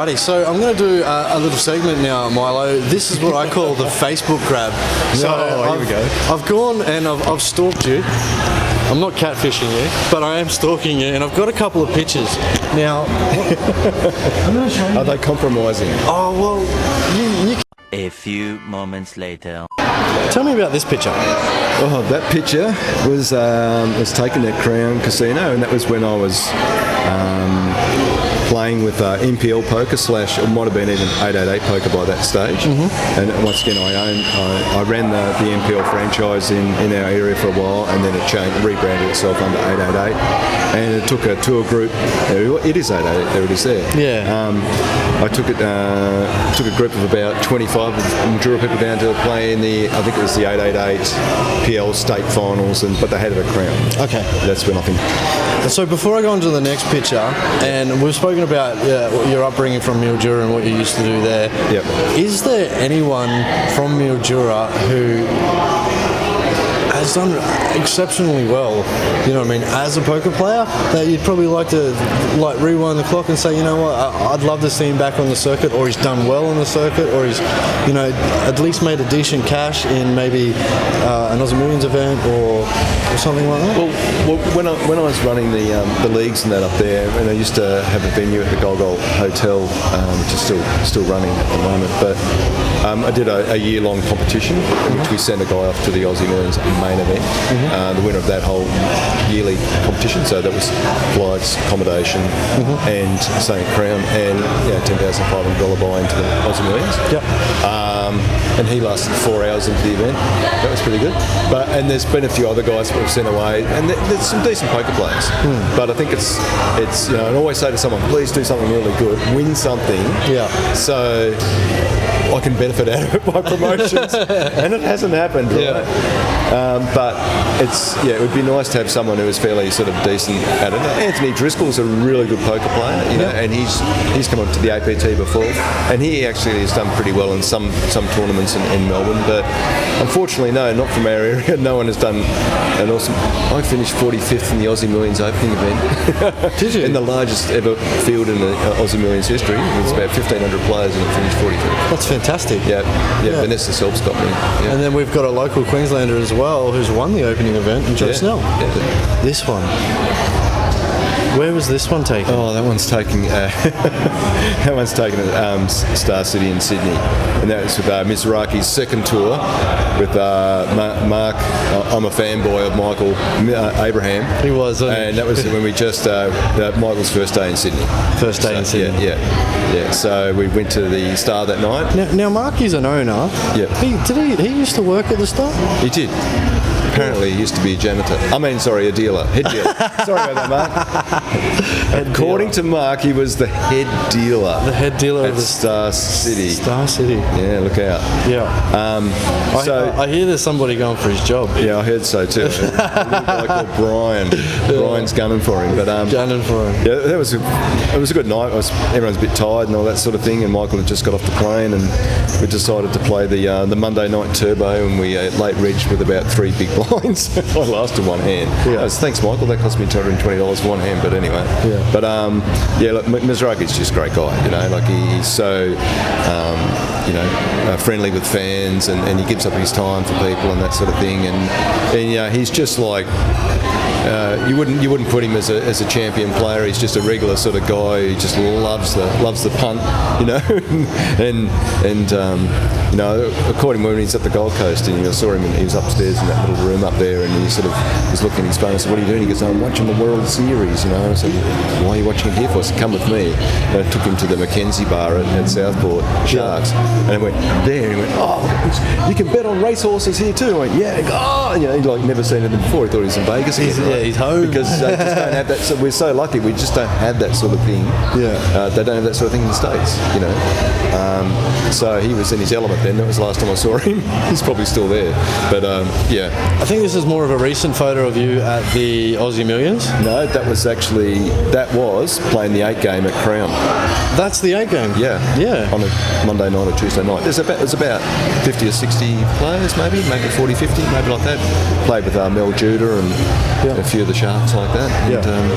Alrighty, so I'm going to do a little segment now, Milo. This is what I call the Facebook grab. So here we go. I've gone and I've stalked you. I'm not catfishing you, but I am stalking you, and I've got a couple of pictures. Now, I'm going to show you. Are they compromising? Oh, well, you A few moments later. tell me about this picture. Oh, that picture was taken at Crown Casino, and that was when I was playing with MPL poker / it might have been even 888 poker by that stage. And once again, I ran the MPL franchise in our area for a while, and then it rebranded itself under 888, and it took a tour group. It is 888. There it is there. Yeah. I took a group of about 25 of Mildura people down to play in I think it was the 888 PL state finals, but they had it at Crown. Okay. That's when I think. So before I go on to the next picture, and we've spoken about your upbringing from Mildura and what you used to do there. Yep. Is there anyone from Mildura who has done exceptionally well, you know what I mean, as a poker player, that you'd probably like to rewind the clock and say, you know what, I'd love to see him back on the circuit, or he's done well on the circuit, or he's, you know, at least made a decent cash in maybe an Aussie Millions event or something like that? Well, when I was running the leagues and that up there, and I used to have a venue at the Gold Hotel, which is still running at the moment, but I did a year-long competition in which we sent a guy off to the Aussie Millions main event, the winner of that whole yearly competition. So that was flights, accommodation, and staying at Crown, and $10,500 buy into the Aussie Millions. Yep. And he lasted 4 hours into the event. That was pretty good. And there's been a few other guys that we've sent away, and there's some decent poker players. But I think it's you know, I always say to someone, please do something really good, win something. Yeah. So I can benefit out of it by promotions, and it hasn't happened, right? But it would be nice to have someone who is fairly sort of decent at it. Anthony Driscoll's a really good poker player, you know, and he's come up to the APT before, and he actually has done pretty well in some tournaments in Melbourne. But unfortunately, no, not from our area. No one has done an awesome. I finished 45th in the Aussie Millions opening event. Did you? In the largest ever field in the Aussie Millions history. It's about 1,500 players, and I finished 45th. That's fantastic. Yeah. Vanessa Selp's got me. Yeah. And then we've got a local Queenslander as well who's won the opening event, and Joe Snell. Yeah. This one. Where was this one taken? Oh, that one's taken. That one's taken at Star City in Sydney, and that was with Mizrachi's second tour with Mark. I'm a fanboy of Michael Abraham. He was, and that was when we just Michael's first day in Sydney. First day in Sydney. Yeah. So we went to the Star that night. Now Mark is an owner. Yeah. He used to work at the Star? He did. Apparently he used to be a janitor. A dealer. Head dealer. Sorry about that, Mark. According to Mark, he was the head dealer. The head dealer at of the Star City. Star City. Yeah, look out. Yeah. I hear there's somebody going for his job. Yeah, I heard so too. A little guy called Brian. Brian's gunning for him. Gunning for him. Yeah, it was a good night. Everyone's a bit tired and all that sort of thing, and Michael had just got off the plane, and we decided to play the Monday night turbo, and we late reached with about 3 big blinds. I lasted one hand. Yeah. Thanks, Michael. That cost me $220 for one hand, but anyway. Yeah. But look, Mizrachi's just a great guy. You know, like he's so friendly with fans, and he gives up his time for people and that sort of thing. And he's just like. You wouldn't put him as a champion player. He's just a regular sort of guy who just loves the punt, you know. and according when he's at the Gold Coast, and I saw him, and he was upstairs in that little room up there, and he sort of was looking at his phone. I said, "What are you doing?" He goes, "I'm watching the World Series." You know, I said, "Why are you watching it here for?" I said, "Come with me." And I took him to the Mackenzie bar at Southport Sharks, and I went there, and he went, "Oh, you can bet on racehorses here too." I went, "Yeah." He goes, "Oh," he'd like never seen it before. He thought he was in Vegas again. Yeah, he's home. Because they just don't have that. So we're so lucky. We just don't have that sort of thing. Yeah. They don't have that sort of thing in the States. You know. So he was in his element then. That was the last time I saw him. He's probably still there. But yeah. I think this is more of a recent photo of you at the Aussie Millions. No, that was playing the 8 game at Crown. That's the 8 game? Yeah. Yeah. On a Monday night or Tuesday night. There's about 50 or 60 players, maybe 40, 50, maybe like that. Played with Mel Judah and a few of the Sharks like that. And,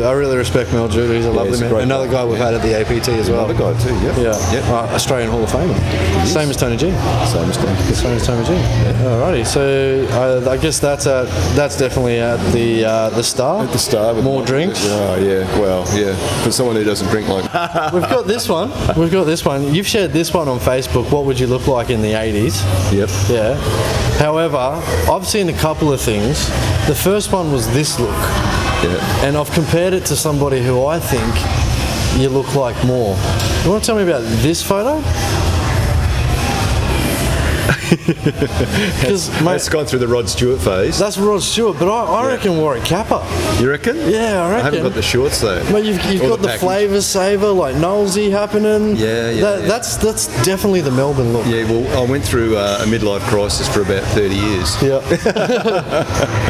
I really respect Mel Judah. He's a lovely he's a man. great Another guy we've had at the APT as well. Another guy too, yeah. Australian Hall of Famer. Same as Tony G. Same as Tony G. Alrighty, so I guess that's definitely at the Star. At the Star. With more drinks. Oh yeah, well yeah. For someone who doesn't drink like. We've got this one. You've shared this one on Facebook. What would you look like in the 80s? Yep. Yeah. However, I've seen a couple of things. The first one was this look. Yeah. And I've compared it to somebody who I think you look like more. You want to tell me about this photo? That's gone through the Rod Stewart phase. That's Rod Stewart, but I reckon Warrick Cappa. You reckon? Yeah, I reckon. I haven't got the shorts though. But you've got the flavour saver like Knowlesy happening. That's definitely the Melbourne look. Yeah, well, I went through a midlife crisis for about 30 years. Yeah.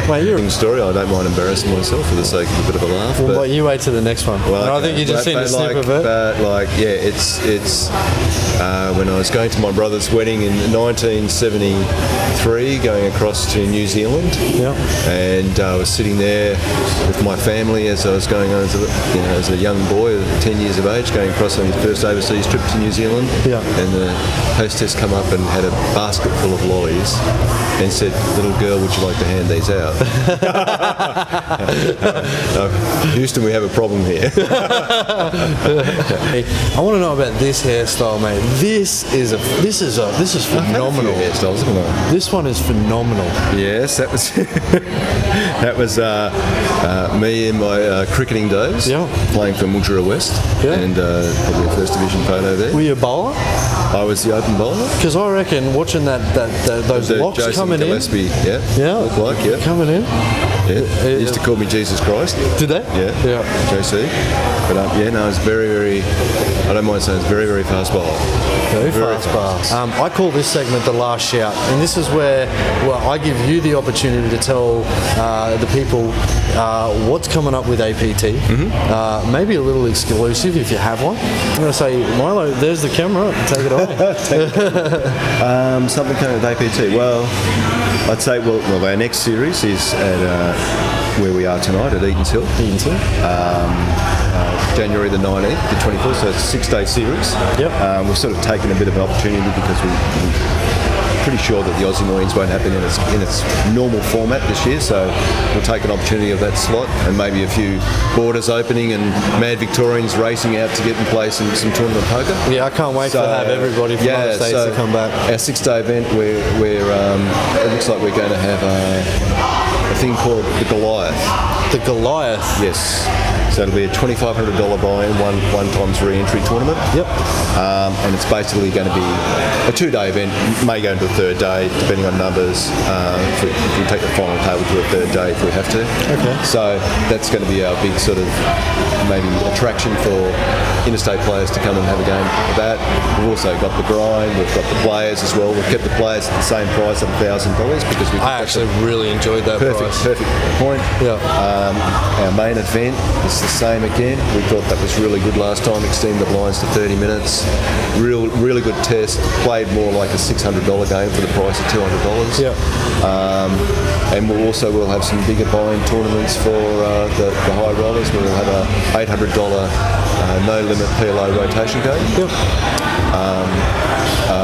Mate, you're a story. I don't mind embarrassing myself for the sake of a bit of a laugh. Well, but you wait till the next one. Well, okay. I think you just seen a snip of it. But it's when I was going to my brother's wedding in 1973, going across to New Zealand. Yeah. And I was sitting there with my family as I was going on as a young boy, 10 years of age, going across on his first overseas trip to New Zealand. Yeah. And the hostess come up and had a basket full of lollies and said, "Little girl, would you like to hand these out?" Houston, we have a problem here. I want to know about this hairstyle, mate. This is phenomenal. Hairstyles, haven't I? This one is phenomenal. Yes, that was me in my cricketing days. Yeah. Playing for Mildura West. Yeah. And probably a first division photo there. Were you a bowler? I was the open bowler. Because I reckon watching those locks Jason coming Gillespie, look like, coming in. Yeah, they used to call me Jesus Christ. Did they? Yeah, JC. But it's very, very, I don't mind saying it's very, very fast bowler. Very fast bowler. I call this segment the last shout, and this is where I give you the opportunity to tell the people what's coming up with APT. Mm-hmm. Maybe a little exclusive if you have one. I'm going to say, Milo, there's the camera. Take it away. Something coming with APT. Well, I'd say our next series is at where we are tonight at Eaton's Hill. January the 19th to 24th, so it's a 6-day series. Yep. We've sort of taken a bit of an opportunity because we're pretty sure that the Aussie Millions won't happen in its normal format this year, so we'll take an opportunity of that slot and maybe a few borders opening and mad Victorians racing out to get in place in some tournament poker. Yeah, I can't wait to have everybody from other states to come back. Our 6-day event, where it looks like we're going to have a thing called the Goliath. The Goliath? Yes. So it'll be a $2,500 buy-in, one times re-entry tournament. Yep. And it's basically going to be a 2-day event. May go into a 3rd day, depending on numbers. If we take the final table to a 3rd day if we have to. Okay. So that's going to be our big sort of maybe attraction for interstate players to come and have a game of that. We've also got the grind. We've got the players as well. We've kept the players at the same price of $1,000 because I actually really enjoyed that price. Perfect point. Yeah. Our main event is the same again. We thought that was really good last time, extending the blinds to 30 minutes. Really good test. Played more like a $600 game for the price of $200. Yeah. And we'll have some bigger buy-in tournaments for the high rollers. We'll have a $800 no-limit PLO rotation game. Yep.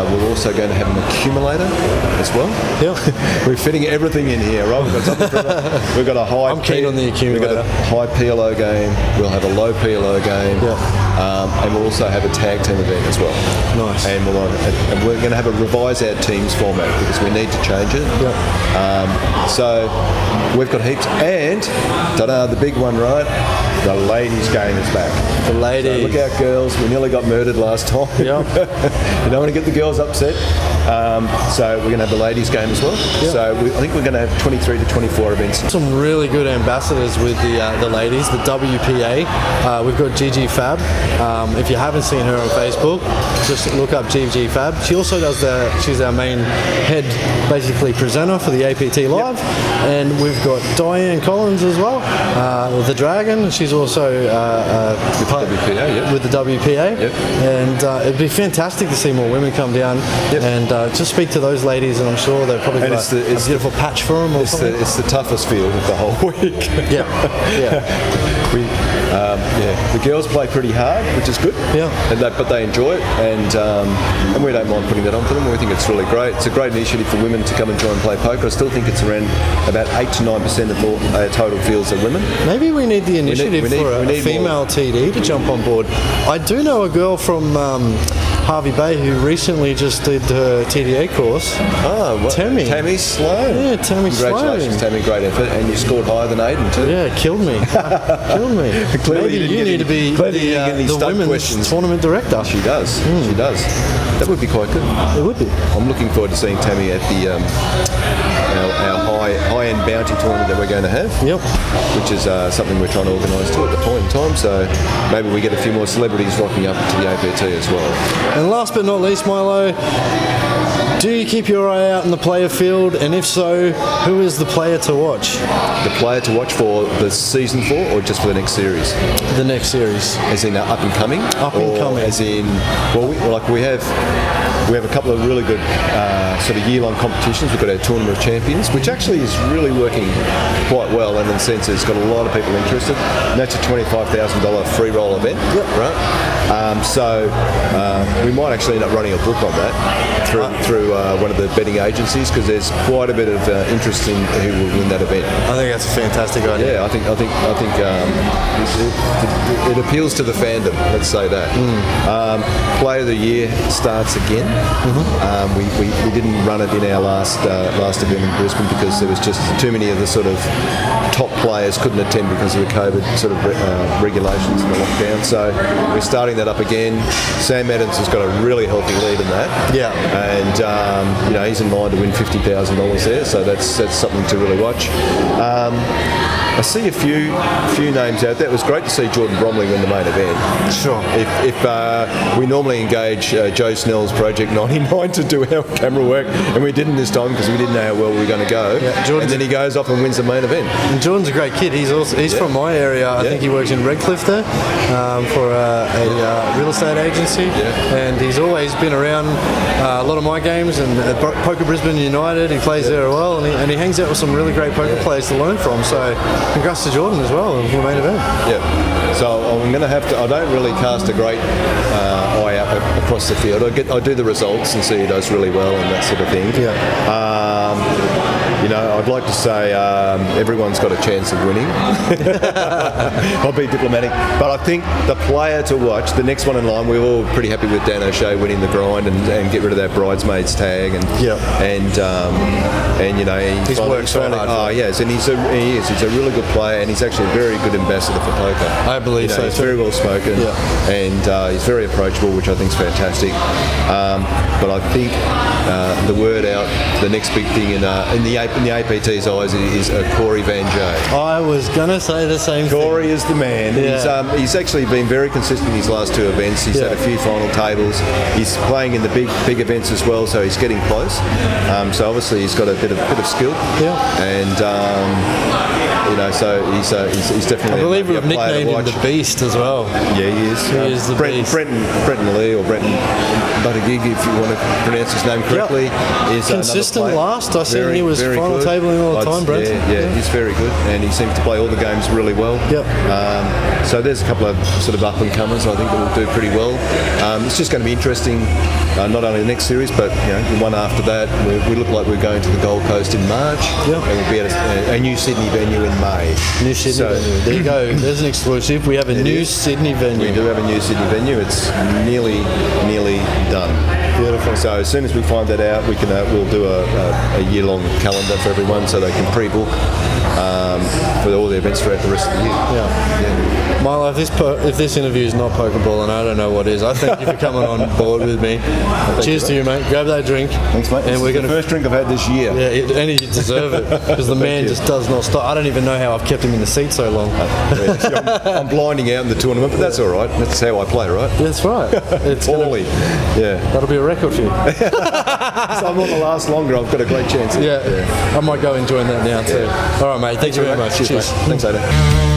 We're also going to have an accumulator as well. Yeah. We're fitting everything in here, right? We've got a high. I'm keen on the accumulator. We've got a high PLO game. We'll have a low PLO game. Yeah. And we'll also have a tag team event as well. Nice. And we're going to have a revise our teams format because we need to change it. Yeah. So we've got heaps. And, ta-da, the big one, right? The ladies' game is back. The ladies. So look out, girls. We nearly got murdered last time. Yep. You don't want to get the girls upset. So we're going to have the ladies' game as well. Yep. So I think we're going to have 23 to 24 events. Some really good ambassadors with the ladies, the WPA. We've got Gigi Fab. If you haven't seen her on Facebook, just look up Gigi Fab. She also does she's our main head, basically presenter for the APT Live. Yep. And we've got Diane Collins as well, the Dragon. She's also with the WPA. Yep. And it'd be fantastic to see more women come down and just speak to those ladies, and I'm sure they've probably got a beautiful patch for them. It's the toughest field of the whole week. Yeah. The girls play pretty hard, which is good. Yeah. But they enjoy it, and we don't mind putting that on for them. We think it's really great. It's a great initiative for women to come and try and play poker. I still think it's around about 8 to 9% of all total fields are women. Maybe we need the initiative for a female TD to jump on board. I do know a girl from Harvey Bay who recently just did her TDA course. Tammy. Tammy Sloan. Yeah, Tammy Sloan. Congratulations, Tammy. Great effort. And you scored higher than Aiden too. Yeah, killed me. Clearly Maybe you need to be the women's tournament director. She does. She does. That would be quite good. It would be. I'm looking forward to seeing Tammy at the our high-end bounty tournament that we're going to have. Yep. Which is something we're trying to organise too at the point in time. So maybe we get a few more celebrities rocking up to the APT as well. And last but not least, Milo, do you keep your eye out in the player field? And if so, who is the player to watch? The player to watch for the season 4 or just for the next series? The next series. As in up and coming? Up and coming. As in, we have a couple of really good sort of year-long competitions. We've got our Tournament of Champions, which actually is really working quite well, and in the sense it's got a lot of people interested. And that's a $25,000 free roll event, right? So we might actually end up running a book on that through one of the betting agencies, because there's quite a bit of interest in who will win that event. I think that's a fantastic idea. Yeah, I think it appeals to the fandom. Let's say that. Player of the Year starts again. We didn't run it in our last event in Brisbane because there was just too many of the sort of top players couldn't attend because of the COVID sort of regulations and the lockdown. So we're starting that up again. Sam Adams has got a really healthy lead in that. Yeah. And he's in line to win $50,000 there. So that's something to really watch. I see a few names out there. It was great to see Jordan Bromley win the main event. Sure. If we normally engage Joe Snell's Project 99 to do our camera work, and we didn't this time because we didn't know how well we were going to go. Yeah, and then he goes off and wins the main event. And Jordan's a great kid. He's from my area. I think he works in Redcliffe there for a real estate agency. Yeah. And he's always been around a lot of my games and at Poker Brisbane United. He plays there as well, and he hangs out with some really great poker players to learn from. So congrats to Jordan as well for the main event. Yeah. So I'm going to have to. I don't really cast a great eye up across the field. I do the results and see who does really well and that sort of thing. Yeah. I'd like to say everyone's got a chance of winning. I'll be diplomatic, but I think the player to watch, the next one in line, we're all pretty happy with Dan O'Shea winning the grind and get rid of that bridesmaids tag and he's worked so hard. Oh yes, and he's a really good player, and he's actually a very good ambassador for poker. I believe so. He's very well spoken, and he's very approachable, which I think is fantastic. But I think the word out, the next big thing in the APT's eyes is Corey Van Jay. I was going to say the same thing. Corey is the man. Yeah. He's actually been very consistent in his last 2 events. He's had a few final tables. He's playing in the big events as well, so he's getting close. So obviously he's got a bit of skill. Yeah. And so he's definitely. I believe we've nicknamed him the Beast as well. Yeah, he is. He is the Beast. Brenton Lee or Brenton Buttigieg, if you want to pronounce his name correctly, is consistent last. I seen he was final tabling all the time, Brent. Yeah, he's very good, and he seems to play all the games really well. Yep. So there's a couple of sort of up and comers I think that will do pretty well. It's just going to be interesting, not only the next series, but the one after that. We look like we're going to the Gold Coast in March. Yep. And we'll be at a new Sydney venue in May. New Sydney venue. There you go. There's an exclusive. We have a new Sydney venue. We do have a new Sydney venue. It's nearly done. Beautiful. So as soon as we find that out, we'll do a year-long calendar for everyone so they can pre-book for all the events throughout the rest of the year. Yeah. Milo, if this interview is not Pokeball, and I don't know what is, I thank you for coming on board with me. Cheers to you, mate. Grab that drink. Thanks, mate. And we're the first drink I've had this year. Yeah, and you deserve it because the man just does not stop. I don't even know how I've kept him in the seat so long. I'm blinding out in the tournament, but that's all right. That's how I play, right? That's right. It's Poorly. Yeah. That'll be a record for you. So I'm not to last longer. I've got a great chance. Yeah. I might go and join that now too. All right, mate. Thank you very much. Cheers. Cheers. Mate. Thanks, Ada.